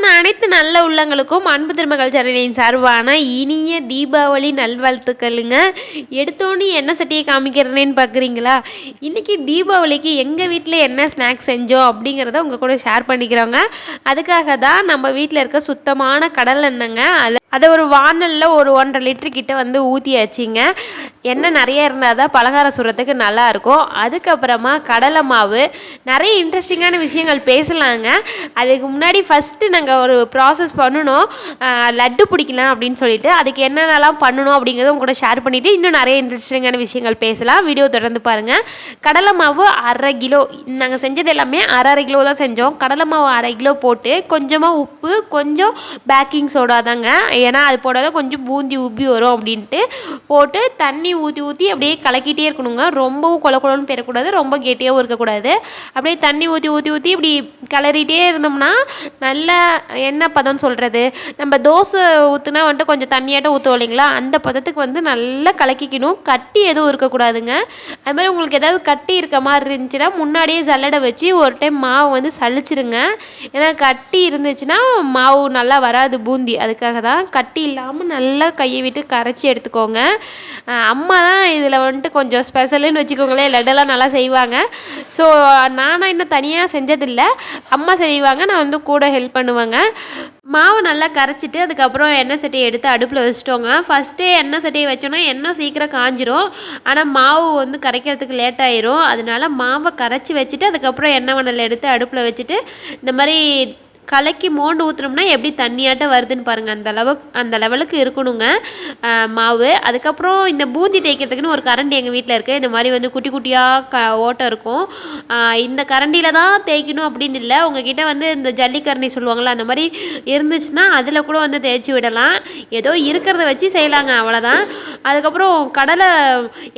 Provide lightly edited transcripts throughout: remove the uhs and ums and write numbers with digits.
வணக்கம் அனைத்து நல்ல உள்ளங்களுக்கும் அன்பு திருமகள் சேனலின் சார்பான இனிய தீபாவளி நல்வாழ்த்துக்களுங்க. எடுத்தோன்னே என்ன சட்டியை காமிக்கிறேன்னு பார்க்குறீங்களா? இன்றைக்கி தீபாவளிக்கு எங்கள் வீட்டில் என்ன ஸ்நாக்ஸ் செஞ்சோம் அப்படிங்கிறத உங்கள் கூட ஷேர் பண்ணிக்கிறோங்க. அதுக்காக தான் நம்ம வீட்டில் இருக்க சுத்தமான கடல் எண்ணெய்ங்க, அதை ஒரு வானலில் ஒரு 1.5 லிட்டர் கிட்ட வந்து ஊற்றியாச்சிங்க. எண்ணெய் நிறைய இருந்தால் தான் பலகாரம் சுடுறதுக்கு நல்லாயிருக்கும். அதுக்கப்புறமா கடலை மாவு, நிறைய இன்ட்ரெஸ்டிங்கான விஷயங்கள் பேசலாங்க. அதுக்கு முன்னாடி ஃபஸ்ட்டு நாங்கள் ஒரு ப்ராசஸ் பண்ணணும், லட்டு பிடிக்கலாம் அப்படின்னு சொல்லிட்டு அதுக்கு என்னென்னலாம் பண்ணணும் அப்படிங்கிறத உங்க கூட ஷேர் பண்ணிவிட்டு இன்னும் நிறைய இன்ட்ரெஸ்டிங்கான விஷயங்கள் பேசலாம். வீடியோ தொடர்ந்து பாருங்கள். கடலை மாவு 1/2 கிலோ, நாங்கள் செஞ்சது எல்லாமே 1/2 கிலோ தான் செஞ்சோம். கடலை மாவு 1/2 கிலோ போட்டு கொஞ்சமாக உப்பு, கொஞ்சம் பேக்கிங் சோடா தாங்க, ஏன்னா அது போடாத கொஞ்சம் பூந்தி உப்பி வரும் அப்படின்ட்டு போட்டு தண்ணி ஊற்றி அப்படியே கலக்கிட்டே இருக்கணுங்க. ரொம்பவும் கொலன்னு பெறக்கூடாது, ரொம்ப கெட்டியாகவும் இருக்கக்கூடாது. அப்படியே தண்ணி ஊற்றி இப்படி கிளறிட்டே இருந்தோம்னா நல்ல எண்ணெய் பதம்னு சொல்கிறது, நம்ம தோசை ஊற்றுனா வந்துட்டு கொஞ்சம் தண்ணியாட்டம் ஊற்றுவோம் இல்லைங்களா, அந்த பதத்துக்கு வந்து நல்லா கலக்கிக்கணும். கட்டி எதுவும் இருக்கக்கூடாதுங்க. அது மாதிரி உங்களுக்கு ஏதாவது கட்டி இருக்க மாதிரி இருந்துச்சுன்னா முன்னாடியே சல்லடை வச்சு ஒரு டைம் மாவு வந்து சலிச்சிருங்க. ஏன்னா கட்டி இருந்துச்சுன்னா மாவு நல்லா வராது பூந்தி. அதுக்காக தான் கட்டி இல்லாமல் நல்லா கையை விட்டு கரைச்சி எடுத்துக்கோங்க. அம்மா தான் இதில் வந்துட்டு கொஞ்சம் ஸ்பெஷலுன்னு வச்சுக்கோங்களேன், லட்டெல்லாம் நல்லா செய்வாங்க. ஸோ நானும் இன்னும் தனியாக செஞ்சதில்லை, அம்மா செய்வாங்க, நான் வந்து கூட ஹெல்ப் பண்ணுவேங்க. மாவு நல்லா கரைச்சிட்டு அதுக்கப்புறம் எண்ணெய் சட்டியை எடுத்து அடுப்பில் வச்சுட்டோங்க. ஃபஸ்ட்டே எண்ணெய் சட்டியை வச்சோன்னா எண்ணெய் சீக்கிரம் காஞ்சிரும், ஆனால் மாவு வந்து கரைக்கிறதுக்கு லேட் ஆயிரும். அதனால மாவை கரைச்சி வச்சுட்டு அதுக்கப்புறம் எண்ணெய் வண்டல் எடுத்து அடுப்பில் வச்சுட்டு இந்த மாதிரி கலக்கி மோண்டு ஊற்றுனோம்னா எப்படி தண்ணியாட்டம் வருதுன்னு பாருங்கள். அந்த லெவலுக்கு இருக்கணுங்க மாவு. அதுக்கப்புறம் இந்த பூந்தி தேய்க்கிறதுக்குன்னு ஒரு கரண்டி எங்கள் வீட்டில் இருக்குது. இந்த மாதிரி வந்து குட்டி குட்டியாக ஓட்டை இருக்கும். இந்த கரண்டியில் தான் தேய்க்கணும் அப்படின்னு இல்லை, உங்ககிட்ட வந்து இந்த ஜல்லிக்கரண்டி சொல்லுவாங்களா, அந்த மாதிரி இருந்துச்சுன்னா அதில் கூட வந்து தேய்ச்சி விடலாம். ஏதோ இருக்கிறத வச்சு செய்யலாங்க, அவ்வளோதான். அதுக்கப்புறம் கடலை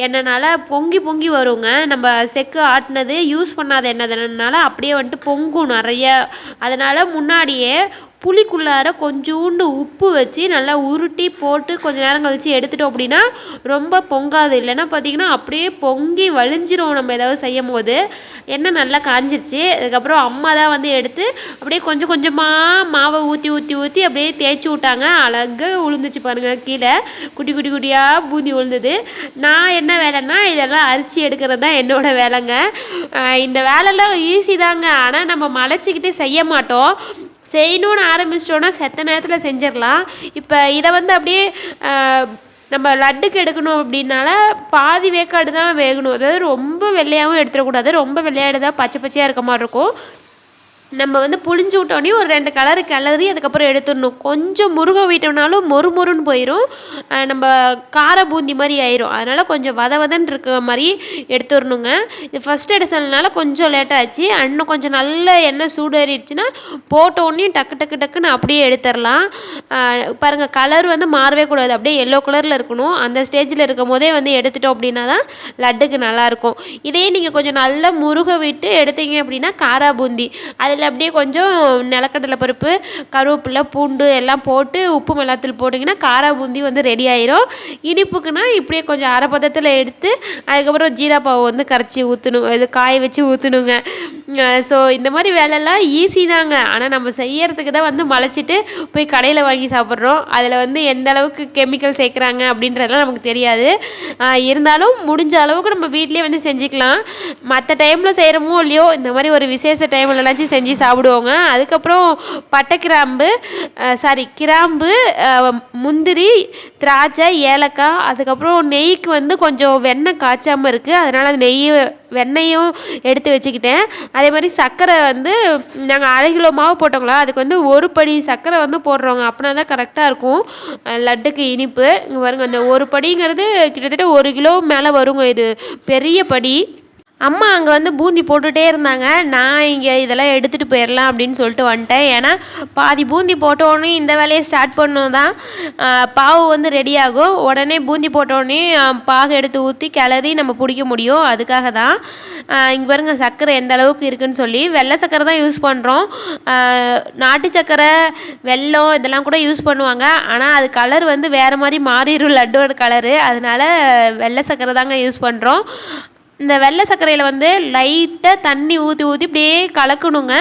எண்ணெய்னால பொங்கி வருங்க. நம்ம செக்கு ஆட்டினது யூஸ் பண்ணாத எண்ணெய்னால அப்படியே வந்துட்டு பொங்கும் நிறைய. அதனால் முன்னாடியே புளிக்குள்ளார கொஞ்சோண்டு உப்பு வச்சு நல்லா உருட்டி போட்டு கொஞ்ச நேரம் கழித்து எடுத்துட்டோம் அப்படின்னா ரொம்ப பொங்காது. இல்லைன்னா பார்த்திங்கன்னா அப்படியே பொங்கி வலிஞ்சிரும் நம்ம ஏதாவது செய்யும் போது. எண்ணெய் நல்லா காஞ்சிருச்சு. அதுக்கப்புறம் அம்மா தான் வந்து எடுத்து அப்படியே கொஞ்சம் கொஞ்சமாக மாவை ஊற்றி அப்படியே தேய்ச்சி விட்டாங்க. அழகாக உளுந்துச்சு பாருங்கள், கீழே குட்டி குட்டியாக பூந்தி உளுந்துது. நான் என்ன வேலைன்னா இதெல்லாம் அரிச்சு எடுக்கிறது தான் என்னோடய வேலைங்க. இந்த வேலைலாம் ஈஸி தாங்க, ஆனால் நம்ம மலைச்சிக்கிட்டு செய்ய மாட்டோம். செய்யணுன்னு ஆரம்பிச்சிட்டோன்னா செத்த நேரத்தில் செஞ்சிடலாம். இப்போ இதை வந்து அப்படியே நம்ம லட்டுக்கு எடுக்கணும் அப்படின்னால பாதி வேக்காடு தான் வேகணும். அதாவது ரொம்ப வெள்ளையாகவும் எடுத்துடக்கூடாது, ரொம்ப வெள்ளையாடுதான் பச்சை பச்சையாக இருக்க மாதிரி இருக்கும். நம்ம வந்து புளிஞ்சு விட்டோன்னே ஒரு 2 கலரு கிளறி அதுக்கப்புறம் எடுத்துடணும். கொஞ்சம் முருக விட்டோம்னாலும் மொறுன்னு போயிடும், நம்ம கார பூந்தி மாதிரி ஆயிரும். அதனால் கொஞ்சம் வதன்னு இருக்க மாதிரி எடுத்துடணுங்க. இது ஃபஸ்ட் எடுத்ததுனால கொஞ்சம் லேட்டாச்சு. இன்னும் கொஞ்சம் நல்ல எண்ணெய் சூடேறிடுச்சுன்னா போட்டோடனே டக்குன்னு அப்படியே எடுத்துடலாம். பாருங்கள், கலர் வந்து மாறவே கூடாது, அப்படியே எல்லோ கலரில் இருக்கணும். அந்த ஸ்டேஜில் இருக்கும் போதே வந்து எடுத்துட்டோம் அப்படின்னா தான் லட்டுக்கு நல்லாயிருக்கும். இதே நீங்கள் கொஞ்சம் நல்லா முருக விட்டு எடுத்தீங்க அப்படின்னா காரா பூந்தி, அதில் அப்படியே கொஞ்சம் நிலக்கடலை பருப்பு, கருவேப்பிலை, பூண்டு எல்லாம் போட்டு உப்பு மிளகாத்தூள் போட்டிங்கன்னா காரா பூந்தி வந்து ரெடி ஆயிரும். இனிப்புக்குன்னா இப்படியே கொஞ்சம் அரை பதத்தில் எடுத்து அதுக்கப்புறம் ஜீராப்பாவை வந்து கரைச்சி ஊற்றணும், இது காய வச்சு ஊற்றணுங்க. ஸோ இந்த மாதிரி வேலைலாம் ஈஸி தாங்க, ஆனால் நம்ம செய்யறதுக்கு தான் வந்து மலைச்சிட்டு போய் கடையில் வாங்கி சாப்பிட்றோம். அதில் வந்து எந்த அளவுக்கு கெமிக்கல் சேர்க்குறாங்க அப்படின்றதெல்லாம் நமக்கு தெரியாது. இருந்தாலும் முடிஞ்ச அளவுக்கு நம்ம வீட்லேயே வந்து செஞ்சுக்கலாம். மற்ற டைமில் செய்கிறோமோ இல்லையோ, இந்த மாதிரி ஒரு விசேஷ டைம்லலாச்சும் செஞ்சு சாப்பிடுவோங்க. அதுக்கப்புறம் பட்டை கிராம்பு, முந்திரி, திராட்சை, ஏலக்காய், அதுக்கப்புறம் நெய்க்கு வந்து கொஞ்சம் வெண்ணெய் காய்ச்சாமல் இருக்குது, அதனால் அந்த வெண்ணெயும் எடுத்து வச்சுக்கிட்டேன். அதே மாதிரி சர்க்கரை வந்து நாங்கள் 1/2 கிலோ மாவு போட்டோங்களா, அதுக்கு வந்து 1 படி சர்க்கரை வந்து போடுறோங்க. அப்படின்னா தான் கரெக்டாக இருக்கும் லட்டுக்கு இனிப்பு. இங்கே பாருங்கள், அந்த 1 படிங்கிறது கிட்டத்தட்ட 1 கிலோ மேலே வருங்க, இது பெரிய படி. அம்மா அங்கே வந்து பூந்தி போட்டுகிட்டே இருந்தாங்க. நான் இங்கே இதெல்லாம் எடுத்துகிட்டு போயிடலாம் அப்படின்னு சொல்லிட்டு வந்துட்டேன். ஏன்னா பாதி பூந்தி போட்டோடனே இந்த வேலையை ஸ்டார்ட் பண்ணோம் தான் பாவு வந்து ரெடி ஆகும். உடனே பூந்தி போட்டோடனே பாகு எடுத்து ஊற்றி கிளறி நம்ம பிடிக்க முடியும். அதுக்காக தான். இங்கே பாருங்கள் சர்க்கரை எந்த அளவுக்கு இருக்குதுன்னு சொல்லி. வெள்ளை சர்க்கரை தான் யூஸ் பண்ணுறோம். நாட்டு சர்க்கரை, வெல்லம் இதெல்லாம் கூட யூஸ் பண்ணுவாங்க, ஆனால் அது கலர் வந்து வேறு மாதிரி மாறிடும் லட்டோட கலரு. அதனால் வெள்ளை சர்க்கரை தாங்க யூஸ் பண்ணுறோம். இந்த வெள்ளை சர்க்கரையில் வந்து லைட்டாக தண்ணி ஊற்றி ஊற்றி இப்படியே கலக்கணுங்க.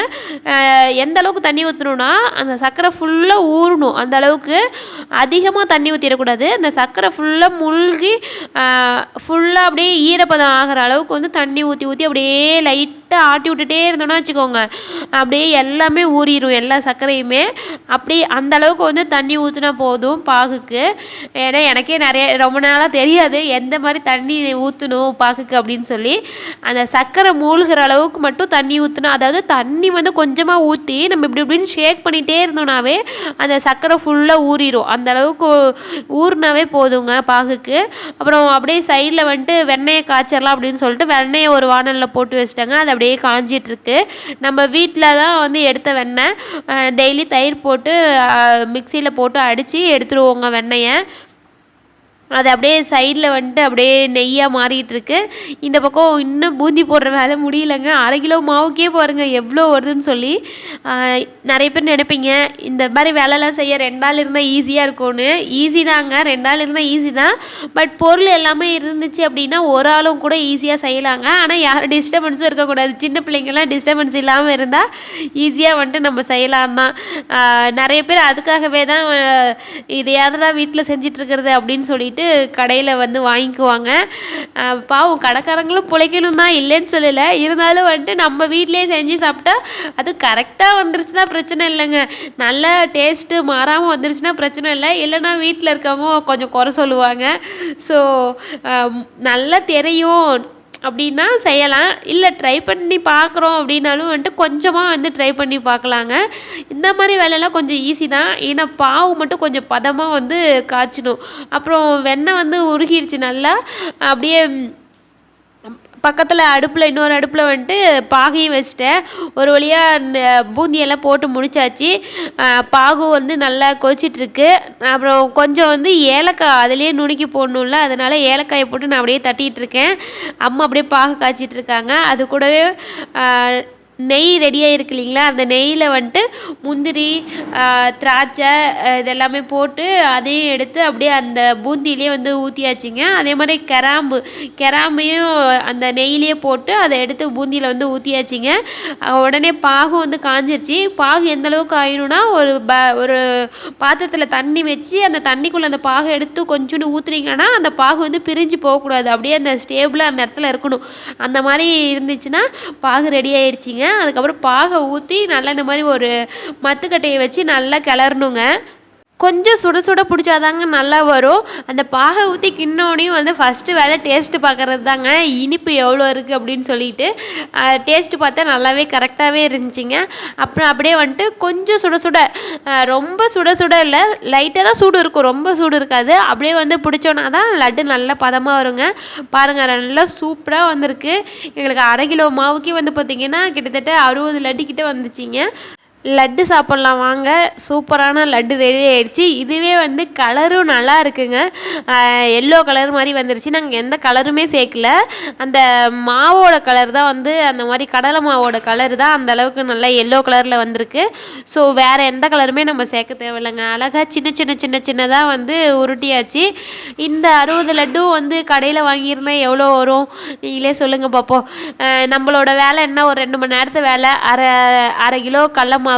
எந்த அளவுக்கு தண்ணி ஊற்றணுன்னா அந்த சர்க்கரை ஃபுல்லாக ஊறணும். அந்த அளவுக்கு அதிகமாக தண்ணி ஊற்றிடக்கூடாது. அந்த சர்க்கரை ஃபுல்லாக மூழ்கி ஃபுல்லாக அப்படியே ஈரப்பதம் ஆகிற அளவுக்கு வந்து தண்ணி ஊற்றி ஊற்றி அப்படியே லைட்டாக ஆட்டி விட்டுட்டே இருந்தோன்னா வச்சுக்கோங்க, அப்படியே எல்லாமே ஊறிடும், எல்லா சர்க்கரையுமே. அப்படி அந்த அளவுக்கு வந்து தண்ணி ஊற்றினா போதும் பாகுக்கு. ஏன்னா எனக்கே ரொம்ப நாளாக தெரியாது எந்த மாதிரி தண்ணி ஊற்றணும் பாகுக்கு அப்படின்னு சொல்லி. அந்த சர்க்கரை மூழ்கிற அளவுக்கு மட்டும் தண்ணி ஊற்றணும். அதாவது தண்ணி வந்து கொஞ்சமாக ஊற்றி நம்ம இப்படி இப்படின்னு ஷேக் பண்ணிகிட்டே இருந்தோம்னாவே அந்த சர்க்கரை ஃபுல்லாக ஊறிடும். அந்த அளவுக்கு ஊறினாவே போதுங்க பாகுக்கு. அப்புறம் அப்படியே சைடில் வந்துட்டு வெண்ணெயை காய்ச்சிடலாம் அப்படின்னு சொல்லிட்டு வெண்ணெயை ஒரு வானலில் போட்டு வச்சிட்டாங்க. அது அப்படியே காஞ்சிட்ருக்கு. நம்ம வீட்டில் தான் வந்து எடுத்த வெண்ணெய். டெய்லி தயிர் போட்டு மிக்சியில் போட்டு அடித்து எடுத்துருவோங்க வெண்ணெயை. அது அப்படியே சைடில் வந்துட்டு அப்படியே நெய்யாக மாறிட்டுருக்கு. இந்த பக்கம் இன்னும் பூந்தி போடுற வேலை முடியலைங்க. 1/2 கிலோ மாவுக்கே பாருங்கள் எவ்வளோ வருதுன்னு சொல்லி. நிறைய பேர் நினைப்பீங்க இந்த மாதிரி வேலைலாம் செய்ய 2 நாள் இருந்தால் ஈஸியாக இருக்கும்னு. ஈஸி தாங்க, 2 நாள் இருந்தால் ஈஸி தான். பட் பொருள் எல்லாமே இருந்துச்சு அப்படின்னா ஒரு ஆளும் கூட ஈஸியாக செய்யலாங்க. ஆனால் யாரும் டிஸ்டர்பன்ஸும் இருக்கக்கூடாது. சின்ன பிள்ளைங்கள்லாம் டிஸ்டர்பன்ஸ் இல்லாமல் இருந்தால் ஈஸியாக வந்துட்டு நம்ம செய்யலாம் தான். நிறைய பேர் அதுக்காகவே தான் இது யாரா வீட்டில் செஞ்சிட்ருக்கிறது அப்படின்னு சொல்லிட்டு கடையில் வந்து வாங்கிக்குவாங்க. பாவம் கடைக்காரங்களும் பிழைக்கணும் தான், இல்லைன்னு சொல்லலை. இருந்தாலும் வந்துட்டு நம்ம வீட்டிலே செஞ்சு சாப்பிட்டா அது கரெக்டாக வந்துருச்சுன்னா பிரச்சனை இல்லைங்க. நல்ல டேஸ்ட்டு மாறாமல் வந்துருச்சுன்னா பிரச்சனை இல்லை. இல்லைன்னா வீட்டில் இருக்கவங்க கொஞ்சம் குறை சொல்லுவாங்க. ஸோ நல்லா தெரியும் அப்படின்னா செய்யலாம். இல்லை ட்ரை பண்ணி பார்க்குறோம் அப்படின்னாலும் வந்துட்டு கொஞ்சமாக வந்து ட்ரை பண்ணி பார்க்கலாங்க. இந்த மாதிரி வேலையெல்லாம் கொஞ்சம் ஈஸி தான். ஏன்னா பாவு மட்டும் கொஞ்சம் பதமாக வந்து காய்ச்சணும். அப்புறம் வெண்ணெய் வந்து உருகிடுச்சு நல்லா. அப்படியே பக்கத்தில் அடுப்பில் இன்னொரு அடுப்பில் வந்துட்டு பாகையும் வச்சுட்டேன். ஒரு வழியாக பூந்தியெல்லாம் போட்டு முடிச்சாச்சு. பாகு வந்து நல்லா கொதிச்சிட்ருக்கு. அப்புறம் கொஞ்சம் வந்து ஏலக்காய் அதுலேயே நுணுக்கி போடணும்ல, அதனால் ஏலக்காயை போட்டு நான் அப்படியே தட்டிகிட்ருக்கேன். அம்மா அப்படியே பாகு காய்ச்சிட்ருக்காங்க. அது கூடவே நெய் ரெடியாக இருக்கு இல்லைங்களா, அந்த நெய்யில் வந்துட்டு முந்திரி திராட்சை இதெல்லாமே போட்டு அதையும் எடுத்து அப்படியே அந்த பூந்தியிலே வந்து ஊற்றியாச்சுங்க. அதே மாதிரி கிராம்பையும் அந்த நெய்யிலே போட்டு அதை எடுத்து பூந்தியில் வந்து ஊற்றியாச்சுங்க. உடனே பாகும் வந்து காஞ்சிருச்சு. பாகு எந்த அளவுக்கு ஆயிடும்னா ஒரு பாத்திரத்தில் தண்ணி வச்சு அந்த தண்ணிக்குள்ளே அந்த பாகை எடுத்து கொஞ்சோண்டு ஊற்றுனீங்கன்னா அந்த பாகு வந்து பிரிஞ்சு போகக்கூடாது, அப்படியே அந்த ஸ்டேபிளாக அந்த இடத்துல இருக்கணும். அந்த மாதிரி இருந்துச்சுன்னா பாகு ரெடி ஆகிடுச்சிங்க. அதுக்கப்புறம் பாகை ஊற்றி நல்லா இந்த மாதிரி ஒரு மத்துக்கட்டையை வச்சு நல்லா கிளறணுங்க. கொஞ்சம் சுட சுட பிடிச்சாதாங்க நல்லா வரும். அந்த பாகை ஊற்றி கிண்ணோனையும் வந்து ஃபஸ்ட்டு வேலை டேஸ்ட்டு பார்க்குறது தாங்க, இனிப்பு எவ்வளோ இருக்குது அப்படின்னு சொல்லிட்டு. டேஸ்ட்டு பார்த்தா நல்லாவே கரெக்டாகவே இருந்துச்சுங்க. அப்புறம் அப்படியே வந்துட்டு கொஞ்சம் சுட சுட, ரொம்ப சுட சுட இல்லை, லைட்டாக தான் சூடு இருக்கும், ரொம்ப சூடு இருக்காது. அப்படியே வந்து பிடிச்சோன்னா தான் லட்டு நல்லா பதமாக வருங்க. பாருங்கள் நல்லா சூப்பராக வந்திருக்கு. எங்களுக்கு 1/2 கிலோ மாவுக்கே வந்து பார்த்திங்கன்னா கிட்டத்தட்ட 60 லட்டு கிட்டே வந்துச்சிங்க. லட்டு சாப்பிட்லாம் வாங்க. சூப்பரான லட்டு ரெடி ஆகிடுச்சு. இதுவே வந்து கலரும் நல்லா இருக்குங்க. எல்லோ கலர் மாதிரி வந்துருச்சு. நாங்கள் எந்த கலருமே சேர்க்கல. அந்த மாவோட கலர் தான் வந்து அந்த மாதிரி கடலை மாவோட கலர் தான் அந்த அளவுக்கு நல்லா எல்லோ கலரில் வந்திருக்கு. ஸோ வேறு எந்த கலருமே நம்ம சேர்க்க தேவையில்லைங்க. அழகாக சின்னதாக வந்து உருட்டியாச்சு. இந்த 60 லட்டும் வந்து கடையில் வாங்கியிருந்தால் எவ்வளோ வரும் நீங்களே சொல்லுங்கள் பார்ப்போம். நம்மளோட வேலை என்ன, ஒரு 2 மணி நேரத்து வேலை. அரை கிலோ கடல மாவு,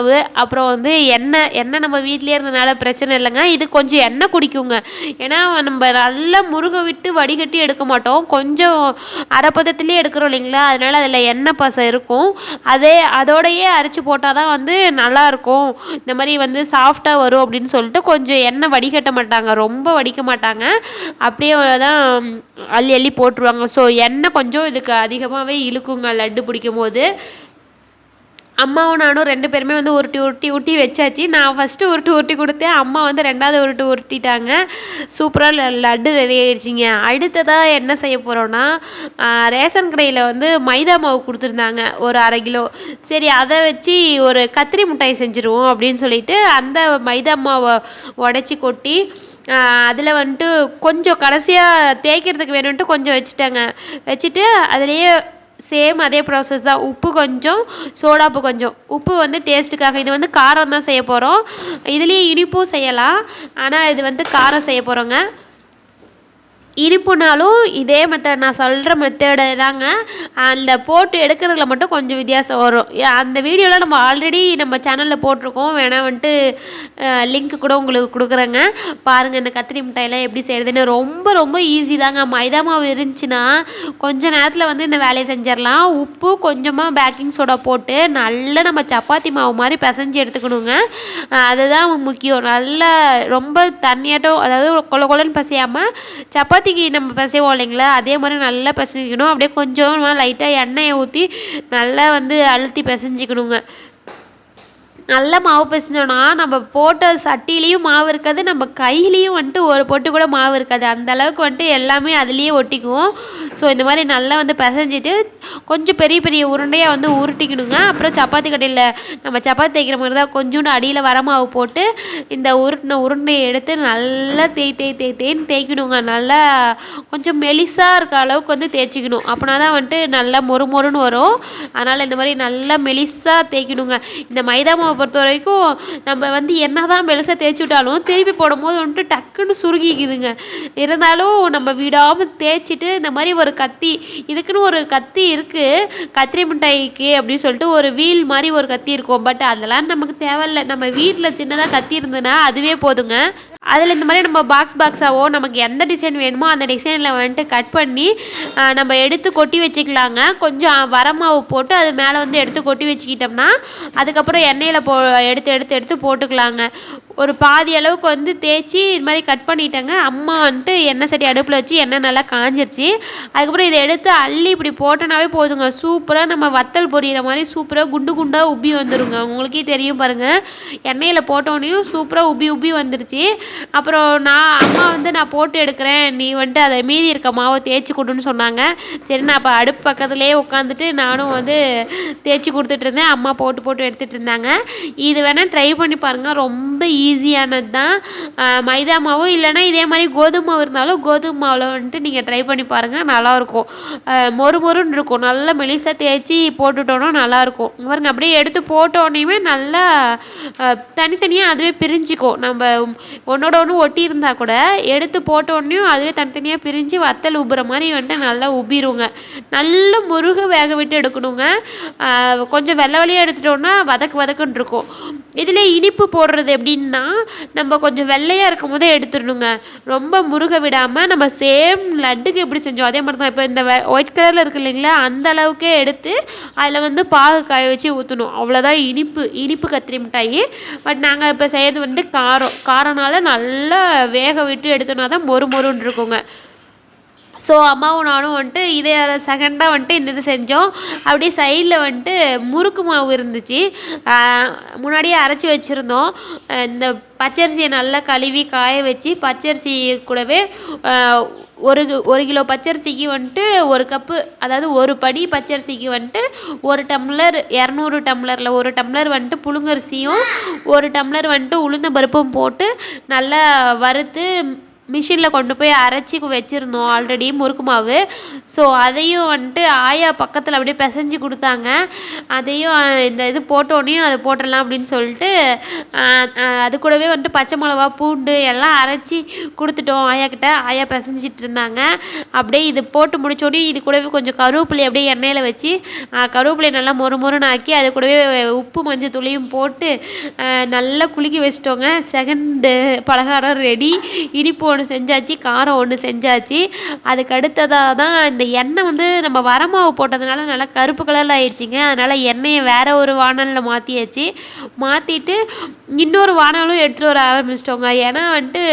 அப்புறம் வந்து எண்ணெய் நம்ம வீட்டிலே இருந்தனால பிரச்சனை இல்லைங்க. இது கொஞ்சம் எண்ணெய் குடிக்குங்க. ஏன்னா நம்ம நல்லா முருக விட்டு வடிகட்டி எடுக்க மாட்டோம், கொஞ்சம் அரைப்பதத்துலேயே எடுக்கிறோம் இல்லைங்களா, அதனால் அதில் எண்ணெய் பசை இருக்கும். அதோடையே அரைச்சி போட்டால் தான் வந்து நல்லாயிருக்கும், இந்த மாதிரி வந்து சாஃப்டாக வரும் அப்படின்னு சொல்லிட்டு கொஞ்சம் எண்ணெய் வடிகட்ட மாட்டாங்க, ரொம்ப வடிக்க மாட்டாங்க, அப்படியே தான் அள்ளி போட்டுருவாங்க. ஸோ எண்ணெய் கொஞ்சம் இதுக்கு அதிகமாகவே இழுக்குங்க லட்டு பிடிக்கும் போது. அம்மாவும் நானும் 2 பேருமே வந்து உருட்டி வச்சாச்சு. நான் ஃபஸ்ட்டு உருட்டி கொடுத்தேன். அம்மா வந்து 2வது உருட்டிட்டாங்க. சூப்பராக லட்டு ரெடி ஆகிடுச்சிங்க. அடுத்ததாக என்ன செய்ய போகிறோன்னா, ரேஷன் கடையில் வந்து மைதா மாவு கொடுத்துருந்தாங்க ஒரு 1/2 கிலோ. சரி அதை வச்சு ஒரு கத்திரி மிட்டாய் செஞ்சுருவோம் அப்படின்னு சொல்லிட்டு அந்த மைதா மாவை உடச்சி கொட்டி அதில் வந்துட்டு கொஞ்சம் கடைசியாக தேய்க்கிறதுக்கு வேணும்ன்ட்டு கொஞ்சம் வச்சுட்டு அதுலேயே சேம் அதே ப்ராசஸ் தான். உப்பு கொஞ்சம், சோடாப்பு கொஞ்சம். உப்பு வந்து டேஸ்ட்டுக்காக. இது வந்து காரம் தான் செய்ய போகிறோம். இதுலேயே இனிப்பும் செய்யலாம், ஆனால் இது வந்து காரம் செய்ய போகிறோங்க. இனிப்புனாலும் இதே மெத்தட் நான் சொல்கிற மெத்தடை தாங்க. அந்த போட்டு எடுக்கிறதுல மட்டும் கொஞ்சம் வித்தியாசம் வரும். அந்த வீடியோலாம் நம்ம ஆல்ரெடி நம்ம சேனலில் போட்டிருக்கோம். வேணால் வந்துட்டு லிங்க் கூட உங்களுக்கு கொடுக்குறேங்க. பாருங்கள் இந்த கத்திரி மிட்டாயெல்லாம் எப்படி செய்கிறதுன்னு. ரொம்ப ரொம்ப ஈஸி தாங்க. மைதா மாவு இருந்துச்சுன்னா கொஞ்சம் நேரத்தில் வந்து இந்த வேலையை செஞ்சிடலாம். உப்பு கொஞ்சமாக பேக்கிங் சோடா போட்டு நல்லா நம்ம சப்பாத்தி மாவு மாதிரி பிசைஞ்சு எடுத்துக்கணுங்க. அதுதான் முக்கியம். நல்லா ரொம்ப தண்ணியாட்டம், அதாவது கொல கொலன்னு பசையாமல் சப்பாத்திக்கு நம்ம பிசைவோம் இல்லைங்களா, அதே மாதிரி நல்லா பிசைஞ்சிக்கணும். அப்படியே கொஞ்சம் லைட்டாக எண்ணெயை ஊற்றி நல்லா வந்து அழுத்தி பிசைஞ்சிக்கணுங்க. நல்ல மாவு பிசைஞ்சோன்னா நம்ம போட்ட சட்டிலையும் மாவு இருக்காது, நம்ம கையிலையும் வந்துட்டு ஒரு பொட்டு கூட மாவு இருக்காது. அந்த அளவுக்கு வந்துட்டு எல்லாமே அதுலேயே ஒட்டிக்கும். ஸோ இந்த மாதிரி நல்லா வந்து பிசைஞ்சிட்டு கொஞ்சம் பெரிய பெரிய உருண்டையாக வந்து உருட்டிக்கணுங்க. அப்புறம் சப்பாத்தி கடையில் நம்ம சப்பாத்தி தேய்க்கிற மாதிரி தான் கொஞ்சோண்டு அடியில் வர மாவு போட்டு இந்த உருண்டையை எடுத்து நல்லா தேய்ன்னு தேய்க்கணுங்க. நல்லா கொஞ்சம் மெலிசாக இருக்க அளவுக்கு வந்து தேய்ச்சிக்கணும். அப்படின்னா தான் வந்துட்டு நல்லா மொறுன்னு வரும். அதனால் இந்த மாதிரி நல்லா மெலிசாக தேய்க்கணுங்க. இந்த மைதா மாவு பொறுத்த வரைக்கும் நம்ம வந்து என்ன தான் மெலிசாக தேய்ச்சி விட்டாலும் திருப்பி போடும்போது வந்துட்டு டக்குன்னு சுருங்கிக்குதுங்க. இருந்தாலும் நம்ம விடாமல் தேய்ச்சிட்டு இந்த மாதிரி ஒரு கத்தி, இதுக்குன்னு ஒரு கத்தி இருக்குது கத்திரி மிட்டாய்க்கு அப்படின்னு சொல்லிட்டு ஒரு வீல் மாதிரி ஒரு கத்தி இருக்கும். பட் அதெல்லாம் நமக்கு தேவையில்லை. நம்ம வீட்டில் சின்னதாக கத்தி இருந்ததுன்னா அதுவே போதுங்க. அதில் இந்த மாதிரி நம்ம பாக்ஸாவோ நமக்கு எந்த டிசைன் வேணுமோ அந்த டிசைனில் வந்துட்டு கட் பண்ணி நம்ம எடுத்து கொட்டி வச்சுக்கலாங்க. கொஞ்சம் வரமாவு போட்டு அது மேலே வந்து எடுத்து கொட்டி வச்சுக்கிட்டோம்னா அதுக்கப்புறம் எண்ணெயில் எடுத்து போட்டுக்கலாங்க. ஒரு பாதி அளவுக்கு வந்து தேய்ச்சி இது மாதிரி கட் பண்ணிட்டேங்க. அம்மா வந்துட்டு எண்ணெய் சட்டி அடுப்பில் வச்சு எண்ணெய் நல்லா காஞ்சிருச்சு. அதுக்கப்புறம் இதை எடுத்து அள்ளி இப்படி போட்டனாவே போதுங்க. சூப்பராக நம்ம வத்தல் பொரியிற மாதிரி சூப்பராக குண்டாக உப்பி வந்துடுங்க. உங்களுக்கே தெரியும் பாருங்கள். எண்ணெயில் போட்டோன்னையும் சூப்பராக உப்பி வந்துருச்சு. அப்புறம் அம்மா வந்து நான் போட்டு எடுக்கிறேன், நீ வந்துட்டு அதை மீதி இருக்க மாவை தேய்ச்சி கொடுன்னு சொன்னாங்க. சரி நான் அப்போ அடுப்பு பக்கத்துலேயே உட்காந்துட்டு நானும் வந்து தேய்ச்சி கொடுத்துட்டு இருந்தேன். அம்மா போட்டு எடுத்துகிட்டு இருந்தாங்க. இது வேணால் ட்ரை பண்ணி பாருங்கள். ரொம்ப ஈஸியானது தான். மைதா மாவு இல்லைன்னா இதே மாதிரி கோதுமை மாவு இருந்தாலும் கோதுமை மாவில் வந்துட்டு நீங்கள் ட்ரை பண்ணி பாருங்கள். நல்லாயிருக்கும். மொறுன்னு இருக்கும். நல்லா மெலிசாக தேய்ச்சி போட்டுட்டோன்னா நல்லாயிருக்கும். பாருங்க அப்படியே எடுத்து போட்டோன்னே நல்லா தனித்தனியாக அதுவே பிரிஞ்சிக்கும். நம்ம ஒன்றோட ஒன்று ஒட்டி இருந்தால் கூட எடுத்து போட்டோன்னையும் அதுவே தனித்தனியாக பிரிஞ்சு வத்தல் உப்புற மாதிரி வந்துட்டு நல்லா உப்பிடுங்க. நல்ல முருக வேக விட்டு எடுக்கணுங்க. கொஞ்சம் வெள்ளையாக எடுத்துட்டோன்னா வதக்குன்னு இருக்கும். இதில் இனிப்பு போடுறது எப்படின்னா நம்ம கொஞ்சம் வெள்ளையாக இருக்கும் போதே எடுத்துடணுங்க. ரொம்ப முருக விடாமல் நம்ம சேம் லட்டுக்கு எப்படி செஞ்சோம் அதே மாதிரி தான். இப்போ இந்த ஒயிட் கலரில் இருக்குது இல்லைங்களா, அந்த அளவுக்கே எடுத்து அதில் வந்து பாகு காய வச்சு ஊற்றணும். அவ்வளோதான் இனிப்பு கத்திரி மிட்டாயி. பட் நாங்கள் இப்போ செய்கிறது வந்து காரனால நல்லா வேக விட்டு எடுத்தோன்னா தான் மொறுன்னு இருக்குங்க. ஸோ அம்மாவும் நானும் வந்துட்டு இதே செகண்டாக வந்துட்டு இந்த இது செஞ்சோம். அப்படியே சைடில் வந்துட்டு முறுக்கு மாவு இருந்துச்சு, முன்னாடியே அரைச்சி வச்சுருந்தோம். இந்த பச்சரிசியை நல்லா கழுவி காய வச்சு பச்சரிசி கூடவே ஒரு கிலோ பச்சரிசிக்கு வந்துட்டு ஒரு கப்பு, அதாவது ஒரு படி பச்சரிசிக்கு வந்துட்டு 1 டம்ளர் 200 டம்ளரில் 1 டம்ளர் வந்துட்டு புழுங்கரிசியும் 1 டம்ளர் வந்துட்டு உளுந்தம் பருப்பும் போட்டு நல்லா வறுத்து மிஷினில் கொண்டு போய் அரைச்சி வச்சுருந்தோம் ஆல்ரெடி முறுக்கு மாவு. ஸோ அதையும் வந்துட்டு ஆயா பக்கத்தில் அப்படியே பிசைஞ்சு கொடுத்தாங்க. அதையும் இந்த இது போட்டோன்னையும் அதை போட்டுடலாம் அப்படின்னு சொல்லிட்டு அது கூடவே வந்துட்டு பச்சை மிளகா பூண்டு எல்லாம் அரைச்சி கொடுத்துட்டோம் ஆயாக்கிட்ட. ஆயா பிசைஞ்சிட்டு இருந்தாங்க. அப்படியே இது போட்டு முடிச்சோடனே இது கூடவே கொஞ்சம் கருவேப்பிலை அப்படியே எண்ணெயில் வச்சு கருவேப்பிலையை நல்லா மொறுன்னு ஆக்கி அது கூடவே உப்பு மஞ்சள் தூளையும் போட்டு நல்லா குலுக்கி வச்சிட்டோங்க. செகண்டு பலகாரம் ரெடி. இனிப்பு ஒன்று செஞ்சாச்சு, காரம் ஒன்று செஞ்சாச்சு. அதுக்கு அடுத்ததாக தான் இந்த எண்ணெய் வந்து நம்ம வரமாவு போட்டதுனால நல்லா கருப்பு கலரில் ஆயிடுச்சிங்க. அதனால் எண்ணெயை வேறு ஒரு வானலில் மாற்றிட்டு இன்னொரு வானலும் எடுத்துகிட்டு வர ஆரம்பிச்சிட்டோங்க. ஏன்னா வந்துட்டு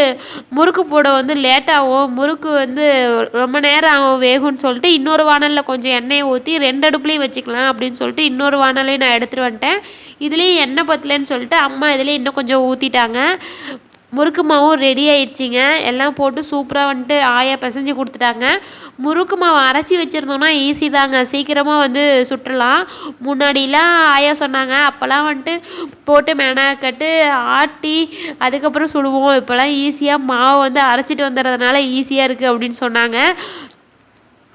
முறுக்கு போட வந்து லேட்டாகும், முறுக்கு வந்து ரொம்ப நேரம் ஆகும் வேகும்னு சொல்லிட்டு இன்னொரு வானலில் கொஞ்சம் எண்ணெயை ஊற்றி 2 அடுப்புலையும் வச்சுக்கலாம் அப்படின்னு சொல்லிட்டு இன்னொரு வானலையும் நான் எடுத்துகிட்டு வந்துட்டேன். இதுலேயும் எண்ணெய் பத்தலைன்னு சொல்லிட்டு அம்மா இதுலேயும் இன்னும் கொஞ்சம் ஊற்றிட்டாங்க. முறுக்கு மாவும் ரெடி ஆயிடுச்சிங்க. எல்லாம் போட்டு சூப்பராக வந்துட்டு ஆயா பிசைஞ்சு கொடுத்துட்டாங்க. முறுக்கு மாவு அரைச்சி வச்சுருந்தோன்னா ஈஸி தாங்க, சீக்கிரமாக வந்து சுட்டுடலாம். முன்னாடிலாம் ஆயா சொன்னாங்க அப்போல்லாம் வந்துட்டு போட்டு மெனக்கட்டு ஆட்டி அதுக்கப்புறம் சுடுவோம். இப்போல்லாம் ஈஸியாக மாவு வந்து அரைச்சிட்டு வந்துடுறதுனால ஈஸியாக இருக்குது அப்படின்னு சொன்னாங்க.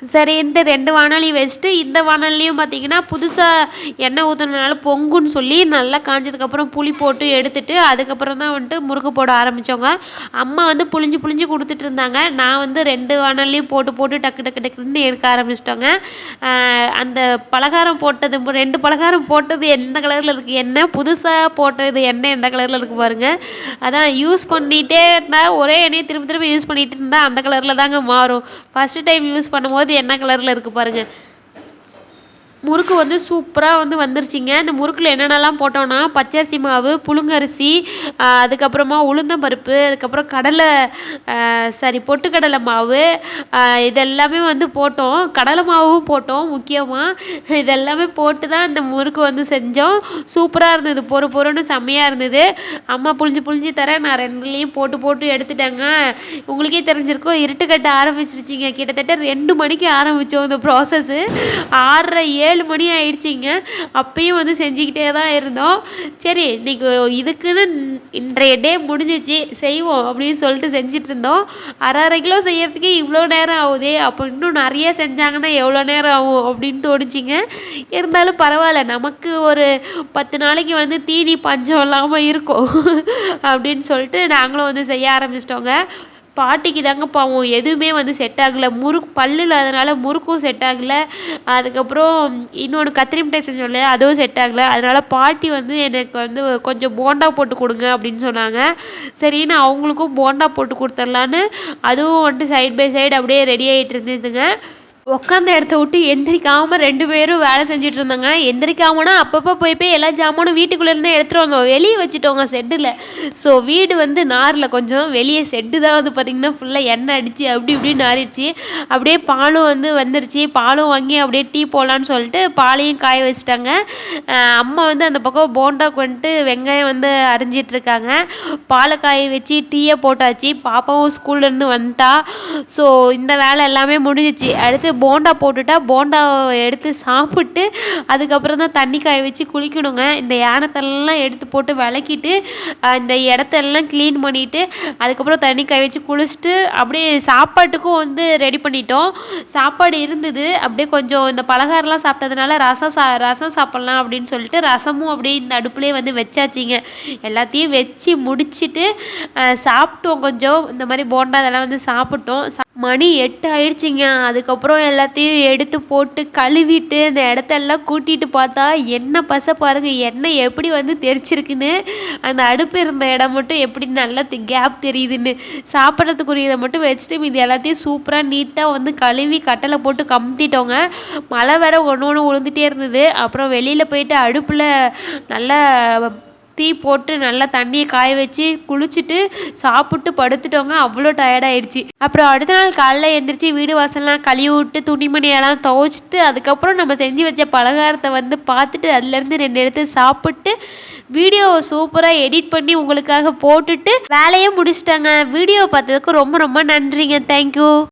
சரின்ட்டு 2 வாணலி வச்சுட்டு, இந்த வாணல்லையும் பார்த்தீங்கன்னா, புதுசாக எண்ணெய் ஊத்துனனால பொங்குன்னு சொல்லி நல்லா காஞ்சதுக்கப்புறம் புளி போட்டு எடுத்துட்டு, அதுக்கப்புறம் தான் வந்துட்டு முறுக்கு போட ஆரம்பித்தோங்க. அம்மா வந்து புழிஞ்சு புழிஞ்சு கொடுத்துட்டு இருந்தாங்க. நான் வந்து 2 வாணல்லையும் போட்டு போட்டு டக்கு டக்கு டக்குன்னு எடுக்க ஆரம்பிச்சிட்டோங்க. அந்த பலகாரம் போட்டது 2 பலகாரம் போட்டது எந்த கலரில் இருக்குது எண்ணெய், புதுசாக போட்டது எண்ணெய் எந்த கலரில் இருக்குது பாருங்கள். அதான் யூஸ் பண்ணிகிட்டே இருந்தால் ஒரே எண்ணெயை திரும்ப திரும்ப யூஸ் பண்ணிகிட்டு இருந்தால் அந்த கலரில் தாங்க மாறும். ஃபஸ்ட்டு டைம் யூஸ் பண்ணும்போது என்ன கலரில் இருக்குது பாருங்கள். முறுக்கு வந்து சூப்பராக வந்து வந்துருச்சுங்க. இந்த முறுக்கில் என்னென்னலாம் போட்டோன்னா, பச்சரிசி மாவு, புழுங்கரிசி, அதுக்கப்புறமா உளுந்தம்பருப்பு, அதுக்கப்புறம் பொட்டுக்கடலை மாவு, இதெல்லாமே வந்து போட்டோம். கடலை மாவும் போட்டோம் முக்கியமாக. இதெல்லாமே போட்டு தான் இந்த முறுக்கு வந்து செஞ்சோம். சூப்பராக இருந்தது, பொறு பொறுன்னு செம்மையாக இருந்தது. அம்மா புழிஞ்சு புழிஞ்சு தரேன், நான் 2லேயும் போட்டு போட்டு எடுத்துட்டேங்க. உங்களுக்கே தெரிஞ்சிருக்கும், இருட்டு கட்ட ஆரம்பிச்சிருச்சிங்க. கிட்டத்தட்ட 2 மணிக்கு ஆரம்பித்தோம் இந்த ப்ராசஸ்ஸு. 6:30 7 மணி ஆயிடுச்சிங்க. அப்பயும் வந்து செஞ்சுக்கிட்டே தான் இருந்தோம். சரி இன்றைக்கி இதுக்குன்னு இன்றைய டே முடிஞ்சிச்சு, செய்வோம் அப்படின்னு சொல்லிட்டு செஞ்சுட்டு இருந்தோம். அரை கிலோ செய்யறதுக்கே இவ்வளோ நேரம் ஆகுதே, அப்போ இன்னும் நிறைய செஞ்சாங்கன்னா எவ்வளோ நேரம் ஆகும் அப்படின்னு தோணுச்சிங்க. இருந்தாலும் பரவாயில்ல, நமக்கு ஒரு 10 நாளைக்கு வந்து தீனி பஞ்சம் இல்லாமல் இருக்கும் அப்படின்னு சொல்லிட்டு நாங்களும் வந்து செய்ய ஆரம்பிச்சிட்டோங்க. பாட்டிக்கு தாங்க பாவம் எதுவுமே வந்து செட் ஆகலை. பல்லு இல்லாதனால முறுக்கும் செட் ஆகலை. அதுக்கப்புறம் இன்னொன்று கத்திரி மிட்டாய் செஞ்சோம் இல்லையா, அதுவும் செட் ஆகலை. அதனால் பாட்டி வந்து எனக்கு வந்து கொஞ்சம் போண்டா போட்டு கொடுங்க அப்படின்னு சொன்னாங்க. சரின்னு அவங்களுக்கும் போண்டா போட்டு கொடுத்துர்லான்னு அதுவும் வந்துட்டு சைட் பை சைடு அப்படியே ரெடி ஆகிட்டு இருந்ததுங்க. உட்காந்த இடத்த விட்டு எந்திரிக்காமல் 2 பேரும் வேலை செஞ்சுட்டு இருந்தாங்க. எந்திரிக்காமனா அப்பப்போ போய் எல்லா ஜாமானும் வீட்டுக்குள்ளேருந்து எடுத்துகிட்டு வந்தோம், வெளியே வச்சுட்டோங்க செட்டில். ஸோ வீடு வந்து நாரில் கொஞ்சம், வெளியே செட்டு தான் வந்து பார்த்திங்கன்னா ஃபுல்லாக எண்ணெய் அடித்து அப்படி இப்படின்னு நாரிடுச்சு. அப்படியே பாலும் வந்து வந்துருச்சு. பாலும் வாங்கி அப்படியே டீ போடலான்னு சொல்லிட்டு பாலையும் காய வச்சுட்டாங்க. அம்மா வந்து அந்த பக்கம் போண்டாக்கு வந்துட்டு வெங்காயம் வந்து அரிஞ்சிட்ருக்காங்க. பாலை காய வச்சு டீயை போட்டாச்சு. பாப்பாவும் ஸ்கூல்லேருந்து வந்துட்டா. ஸோ இந்த வேலை எல்லாமே முடிஞ்சிச்சு. அடுத்து போண்டா போட்டுட்டா போண்டாவை எடுத்து சாப்பிட்டு அதுக்கப்புறம் தான் தண்ணி காய வச்சு குளிக்கணுங்க. இந்த யானத்தெல்லாம் எடுத்து போட்டு விளக்கிட்டு இந்த இடத்தெல்லாம் க்ளீன் பண்ணிவிட்டு அதுக்கப்புறம் தண்ணி காய வச்சு குளிச்சுட்டு அப்படியே சாப்பாட்டுக்கும் வந்து ரெடி பண்ணிட்டோம். சாப்பாடு இருந்தது, அப்படியே கொஞ்சம் இந்த பலகாரம்லாம் சாப்பிட்டதுனால ரசம் சாப்பிட்லாம் அப்படின்னு சொல்லிட்டு ரசமும் அப்படியே இந்த அடுப்புலேயே வந்து வச்சாச்சிங்க. எல்லாத்தையும் வச்சு முடிச்சுட்டு சாப்பிட்டோம். கொஞ்சம் இந்த மாதிரி போண்டா அதெல்லாம் வந்து சாப்பிட்டோம். மணி 8 ஆயிடுச்சிங்க. அதுக்கப்புறம் எல்லாத்தையும் எடுத்து போட்டு கழுவிட்டு இந்த இடத்தெல்லாம் கூட்டிகிட்டு பார்த்தா எண்ணெய் பசை பாருங்கள், எண்ணெய் எப்படி வந்து தெரிச்சிருக்குன்னு. அந்த அடுப்பு இருந்த இடம் மட்டும் எப்படி நல்லா கேப் தெரியுதுன்னு. சாப்பிட்றதுக்குரியதை மட்டும் வச்சுட்டு மீது எல்லாத்தையும் சூப்பராக நீட்டாக வந்து கழுவி கட்டலை போட்டு கமுத்திட்டோங்க. மழை வேற ஒன்று விழுந்துகிட்டே இருந்தது. அப்புறம் வெளியில் போயிட்டு அடுப்பில் நல்லா தீ போட்டு நல்லா தண்ணியை காய வச்சு குளிச்சுட்டு சாப்பிட்டு படுத்துட்டோங்க. அவ்வளோ டயர்டாயிடுச்சு. அப்புறம் அடுத்த நாள் காலைல எழுந்திரிச்சு வீடு வாசல்லாம் கழுவி விட்டு துணிமணியெல்லாம் துவைச்சிட்டு அதுக்கப்புறம் நம்ம செஞ்சு வச்ச பலகாரத்தை வந்து பார்த்துட்டு அதுலேருந்து 2 எடுத்து சாப்பிட்டு வீடியோவை சூப்பராக எடிட் பண்ணி உங்களுக்காக போட்டுட்டு வேலையை முடிச்சிட்டாங்க. வீடியோ பார்த்ததுக்கு ரொம்ப ரொம்ப நன்றிங்க. தேங்க்யூ.